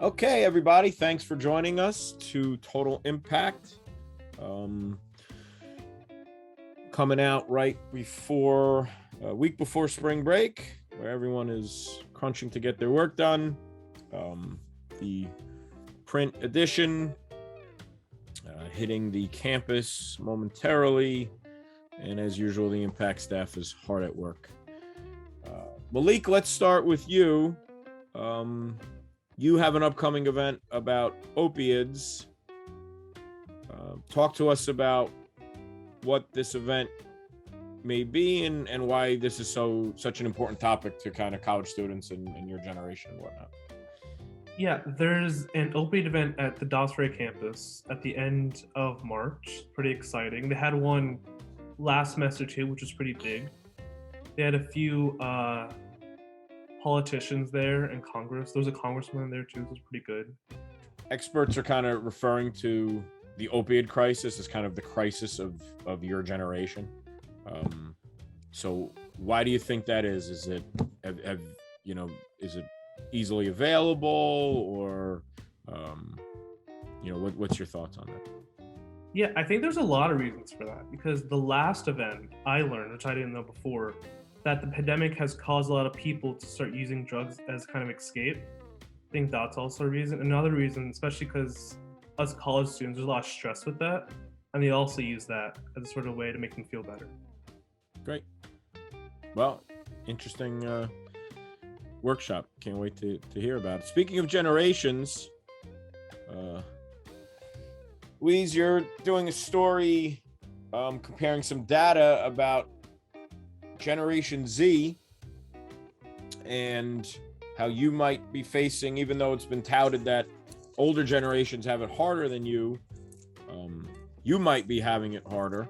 Okay, everybody, thanks for joining us to Total Impact. Coming out right before a week before spring break, where everyone is crunching to get their work done. The print edition hitting the campus momentarily, and as usual, the Impact staff is hard at work. Malik, let's start with you. You have an upcoming event about opioids. Talk to us about what this event may be and why this is such an important topic to kind of college students and your generation and whatnot. Yeah, there's an opioid event at the Dobbs Ferry campus at the end of March. Pretty exciting. They had one last semester too, which was pretty big. They had a few politicians there in Congress. There was a congressman there too, so it was pretty good. Experts are kind of referring to the opioid crisis as kind of the crisis of your generation. So why do you think that is? Is it is it easily available, or what's your thoughts on that? Yeah, I think there's a lot of reasons for that, because the last event I learned, which I didn't know before, that the pandemic has caused a lot of people to start using drugs as kind of escape. I think that's also a reason. Another reason, especially because us college students, there's a lot of stress with that, and they also use that as a sort of way to make them feel better. Great. Well, interesting workshop. Can't wait to hear about it. Speaking of generations, Louise, you're doing a story comparing some data about Generation Z and how you might be facing, even though it's been touted that older generations have it harder than you, you might be having it harder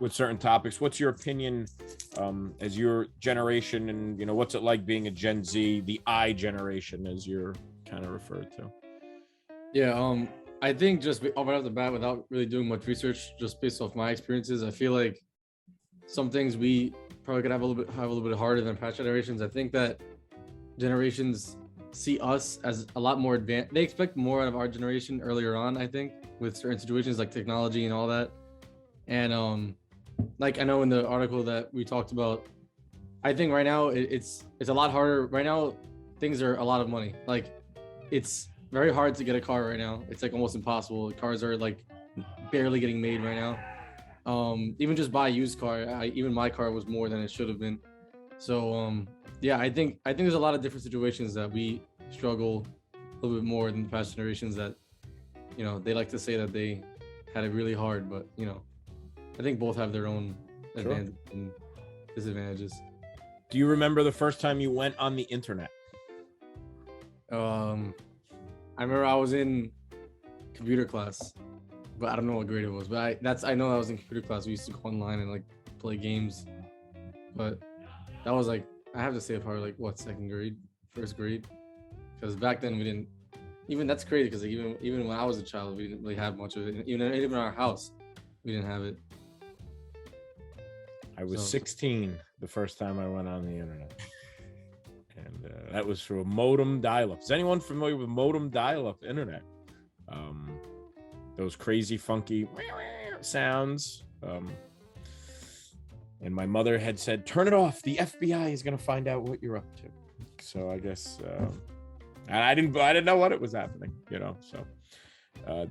with certain topics. What's your opinion as your generation, and what's it like being a Gen Z, the I generation as you're kind of referred to? Yeah, I think just right off the bat, without really doing much research, just based off my experiences, I feel like some things we probably could have a little bit harder than past generations. I think that generations see us as a lot more advanced. They expect more out of our generation earlier on, I think, with certain situations like technology and all that. And like I know in the article that we talked about, I think right now it's a lot harder. Right now, things are a lot of money. Like it's very hard to get a car right now. It's like almost impossible. Cars are like barely getting made right now. Even just buy a used car, even my car was more than it should have been. So yeah, I think there's a lot of different situations that we struggle a little bit more than the past generations that, they like to say that they had it really hard, but I think both have their own advantages and disadvantages. Do you remember the first time you went on the internet? I remember I was in computer class, but I don't know what grade it was. But I know I was in computer class. We used to go online and like play games. But that was like, I have to say probably like second grade, first grade, because back then we didn't. Even that's crazy because like, even when I was a child, we didn't really have much of it. Even in our house, we didn't have it. I was 16 the first time I went on the internet. And that was through a modem dial-up. Is anyone familiar with modem dial-up internet? Those crazy, funky sounds. And my mother had said, "Turn it off. The FBI is going to find out what you're up to." So I guess I didn't know what it was happening, So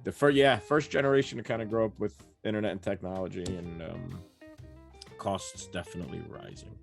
the first generation to kind of grow up with internet and technology, and costs definitely rising.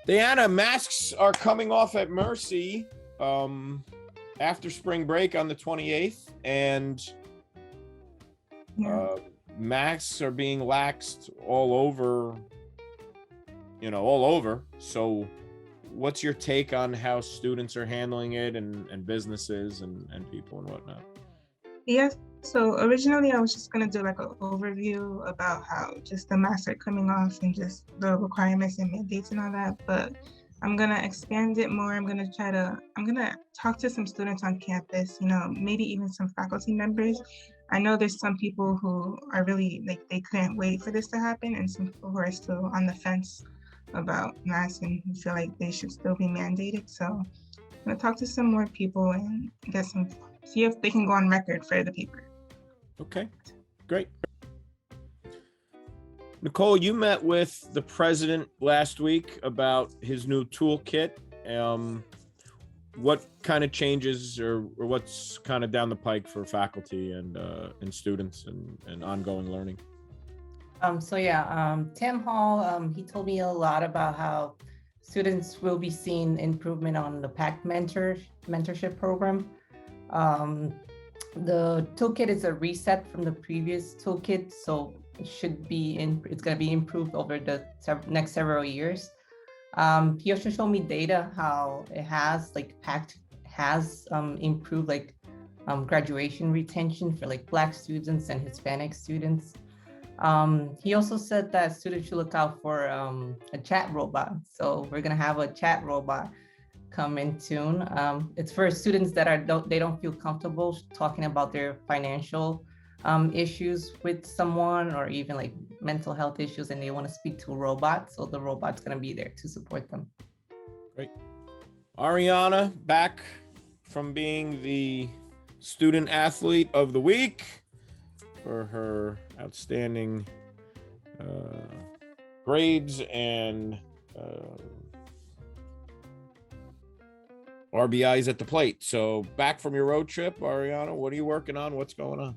Diana, masks are coming off at Mercy after spring break on the 28th, and masks are being laxed all over. So what's your take on how students are handling it and businesses and people and whatnot? Yes. So originally I was just going to do like an overview about how just the masks are coming off and just the requirements and mandates and all that. But I'm going to expand it more. I'm going to talk to some students on campus, maybe even some faculty members. I know there's some people who are really like, they couldn't wait for this to happen, and some people who are still on the fence about masks and who feel like they should still be mandated. So I'm gonna talk to some more people and see if they can go on record for the paper. Okay, great. Nicole, you met with the president last week about his new toolkit. What kind of changes or what's kind of down the pike for faculty and students and ongoing learning? Tim Hall, he told me a lot about how students will be seeing improvement on the PACT mentorship program. The toolkit is a reset from the previous toolkit, so it's going to be improved over the next several years. He also showed me data how it has PACT has improved graduation retention for Black students and Hispanic students. He also said that students should look out for a chat robot. So we're gonna have a chat robot come in soon. It's for students that don't feel comfortable talking about their financial issues with someone, or even mental health issues, and they want to speak to a robot. So the robot's going to be there to support them. Great. Ariana, back from being the student athlete of the week for her outstanding grades and RBIs at the plate. So back from your road trip, Ariana, what are you working on? What's going on?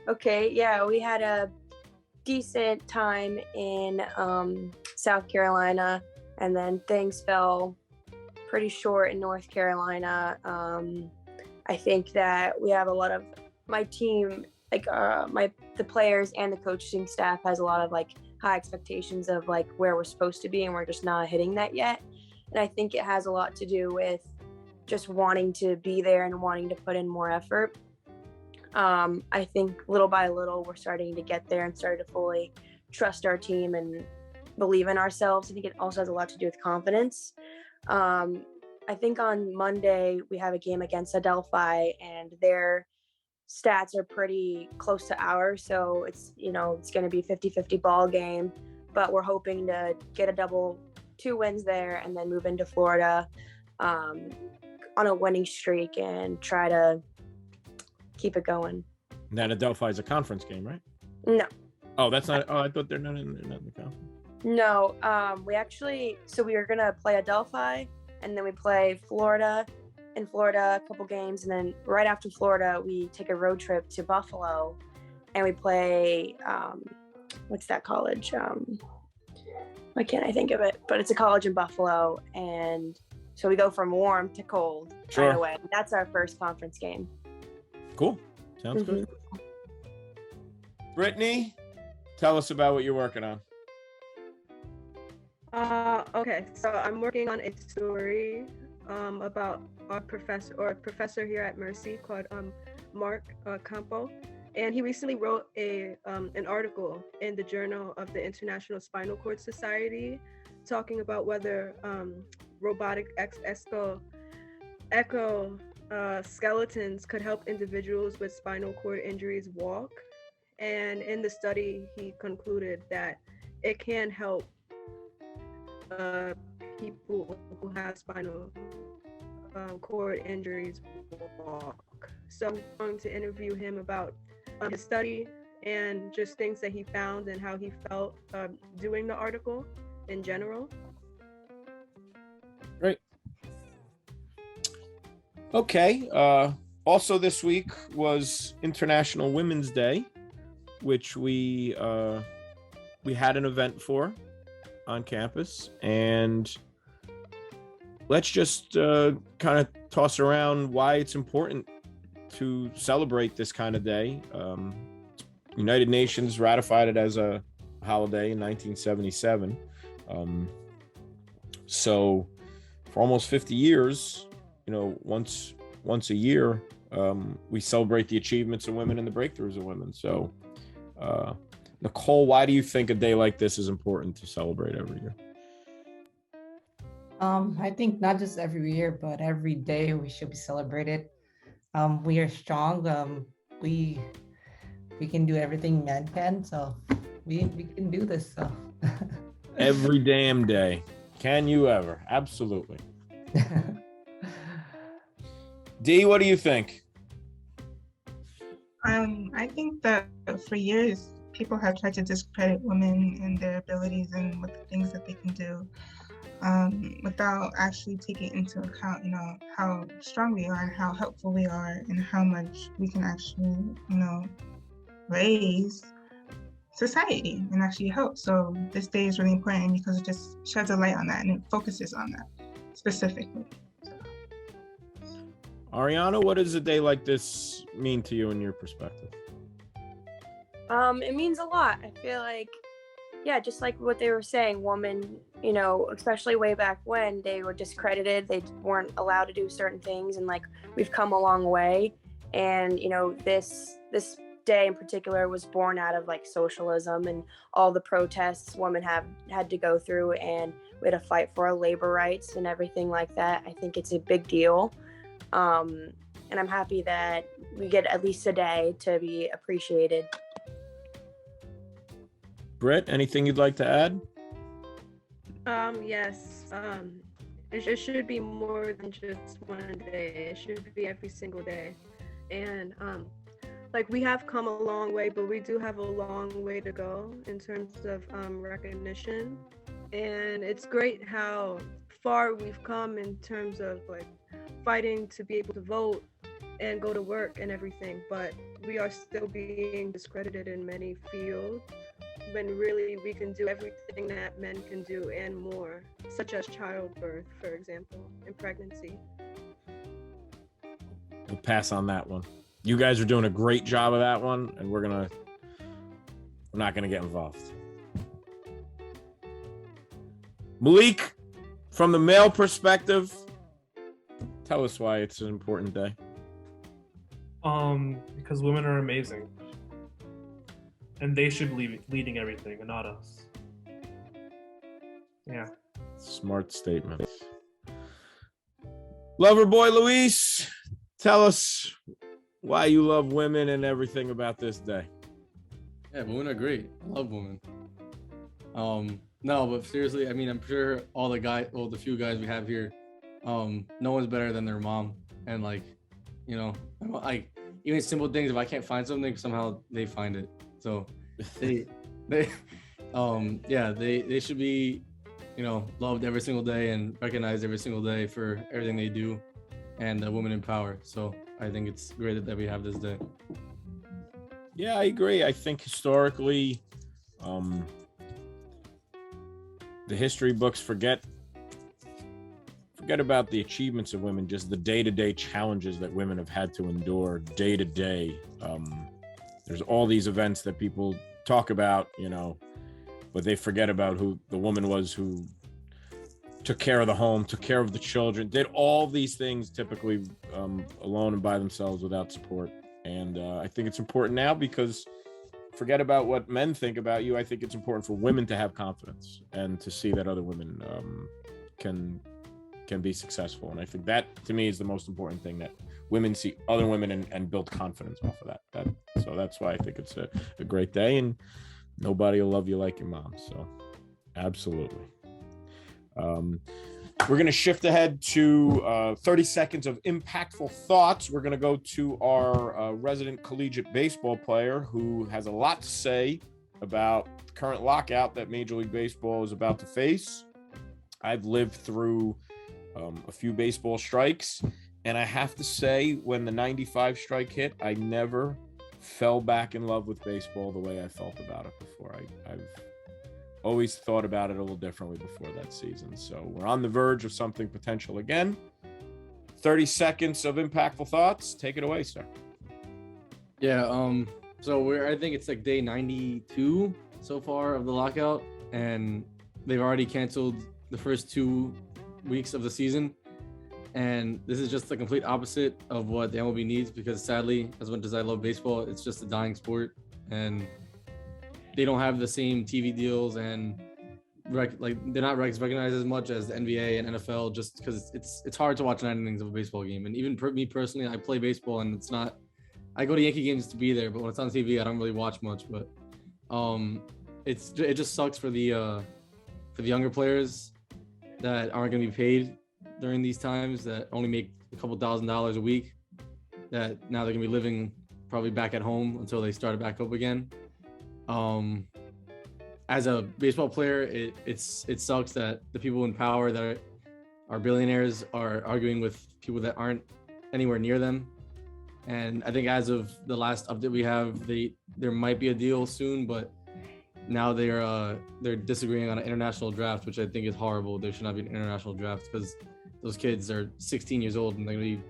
Okay, yeah, we had a decent time in South Carolina, and then things fell pretty short in North Carolina. I think that we have a lot of my team, the players and the coaching staff has a lot of high expectations of where we're supposed to be, and we're just not hitting that yet. And I think it has a lot to do with just wanting to be there and wanting to put in more effort. I think little by little, we're starting to get there and starting to fully trust our team and believe in ourselves. I think it also has a lot to do with confidence. I think on Monday, we have a game against Adelphi, and their stats are pretty close to ours. So it's going to be 50-50 ball game, but we're hoping to get a 2 wins there and then move into Florida on a winning streak and try to keep it going. That Adelphi is a conference game, right? No. Oh, that's not. Oh, I thought they're not in the conference. No. We are gonna play Adelphi, and then we play Florida. In Florida, a couple games, and then right after Florida, we take a road trip to Buffalo, and we play. What's that college? Why can't I think of it? But it's a college in Buffalo, and so we go from warm to cold right away. That's our first conference game. Cool. Sounds good. Brittany, tell us about what you're working on. Okay, so I'm working on a story about a professor here at Mercy called Mark Campo, and he recently wrote an article in the Journal of the International Spinal Cord Society talking about whether robotic skeletons could help individuals with spinal cord injuries walk. And in the study, he concluded that it can help people who have spinal cord injuries walk. So I'm going to interview him about his study and just things that he found and how he felt doing the article in general. Great. Okay. Also this week was International Women's Day, which we had an event for on campus, and let's just kind of toss around why it's important to celebrate this kind of day. United Nations ratified it as a holiday in 1977. So for almost 50 years, once a year, we celebrate the achievements of women and the breakthroughs of women. So Nicole, why do you think a day like this is important to celebrate every year? I think not just every year, but every day we should be celebrated. We are strong. We can do everything men can. So we can do this stuff. Every damn day. Can you ever? Absolutely. D, what do you think? I think that for years, people have tried to discredit women and their abilities and what the things that they can do, without actually taking into account, how strong we are and how helpful we are and how much we can actually, raise society and actually help. So this day is really important because it just sheds a light on that and it focuses on that specifically. Ariana, what does a day like this mean to you in your perspective? It means a lot. I feel like, yeah, just like what they were saying, women, especially way back when, they were discredited. They weren't allowed to do certain things, and like we've come a long way. And this day in particular was born out of like socialism and all the protests women have had to go through, and we had to fight for our labor rights and everything like that. I think it's a big deal. And I'm happy that we get at least a day to be appreciated. Britt, anything you'd like to add? Yes. It should be more than just one day. It should be every single day. And like we have come a long way, but we do have a long way to go in terms of recognition. And it's great how far we've come in terms of like fighting to be able to vote and go to work and everything, but we are still being discredited in many fields when really we can do everything that men can do and more, such as childbirth, for example, and pregnancy. We'll pass on that one. You guys are doing a great job of that one, and we're not gonna get involved. Malik, from the male perspective, tell us why it's an important day. Because women are amazing, and they should be leading everything, and not us. Yeah. Smart statement. Lover boy Luis, tell us why you love women and everything about this day. Yeah, women are great. I love women. No, but seriously, I mean, I'm sure all the few guys we have here, no one's better than their mom. And like, like even simple things, if I can't find something, somehow they find it. So they should be, loved every single day and recognized every single day for everything they do, and women in power. So I think it's great that we have this day. Yeah, I agree. I think historically, the history books forget about the achievements of women, just the day-to-day challenges that women have had to endure day to day. There's all these events that people talk about, but they forget about who the woman was who took care of the home, took care of the children, did all these things typically alone and by themselves without support. And I think it's important now because forget about what men think about you. I think it's important for women to have confidence and to see that other women can be successful. And I think that to me is the most important thing, that women see other women and build confidence off of that. So that's why I think it's a great day, and nobody will love you like your mom. So absolutely. We're going to shift ahead to 30 seconds of impactful thoughts. We're going to go to our resident collegiate baseball player who has a lot to say about the current lockout that Major League Baseball is about to face. I've lived through a few baseball strikes, and I have to say, when the 95 strike hit, I never fell back in love with baseball the way I felt about it before. I've always thought about it a little differently before that season. So we're on the verge of something potential again. 30 seconds of impactful thoughts. Take it away, sir. Yeah, so I think it's like day 92 so far of the lockout, and they've already canceled the first 2 weeks of the season. And this is just the complete opposite of what the MLB needs, because sadly, as much as I love baseball, it's just a dying sport, and they don't have the same TV deals, and they're not recognized as much as the NBA and NFL, just because it's hard to watch 9 innings of a baseball game. And even me personally, I play baseball, and it's not, I go to Yankee games to be there, but when it's on TV, I don't really watch much. But it just sucks for the younger players that aren't going to be paid during these times, that only make a couple $1,000s a week, that now they're going to be living probably back at home until they start it back up again. As a baseball player, it sucks that the people in power that are billionaires are arguing with people that aren't anywhere near them. And I think as of the last update we have, there might be a deal soon, but now they're disagreeing on an international draft, which I think is horrible. There should not be an international draft because those kids are 16 years old and they're going to be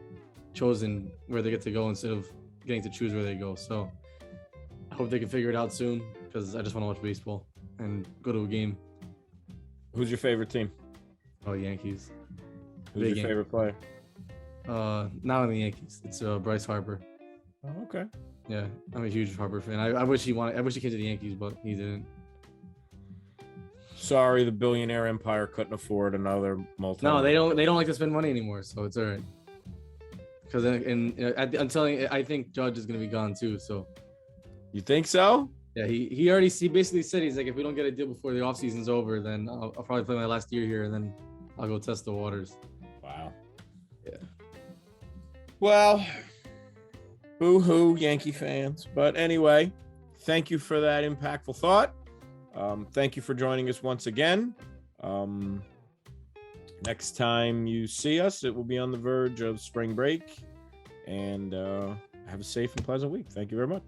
chosen where they get to go instead of getting to choose where they go. So I hope they can figure it out soon, because I just want to watch baseball and go to a game. Who's your favorite team? Oh, Yankees. Who's Big your favorite player? Not on the Yankees. It's Bryce Harper. Oh, okay. Yeah, I'm a huge Harper fan. I wish he came to the Yankees, but he didn't. Sorry, the billionaire empire couldn't afford another multi. No, they don't like to spend money anymore, so it's all right. Because I'm telling you, I think Judge is gonna be gone too. So You think so? yeah, he basically said, he's like, if we don't get a deal before the offseason's over, then I'll probably play my last year here, and then I'll go test the waters. Wow. Yeah. Well, boo-hoo, Yankee fans. But anyway, thank you for that impactful thought. Thank you for joining us once again. Next time you see us, it will be on the verge of spring break. And have a safe and pleasant week. Thank you very much.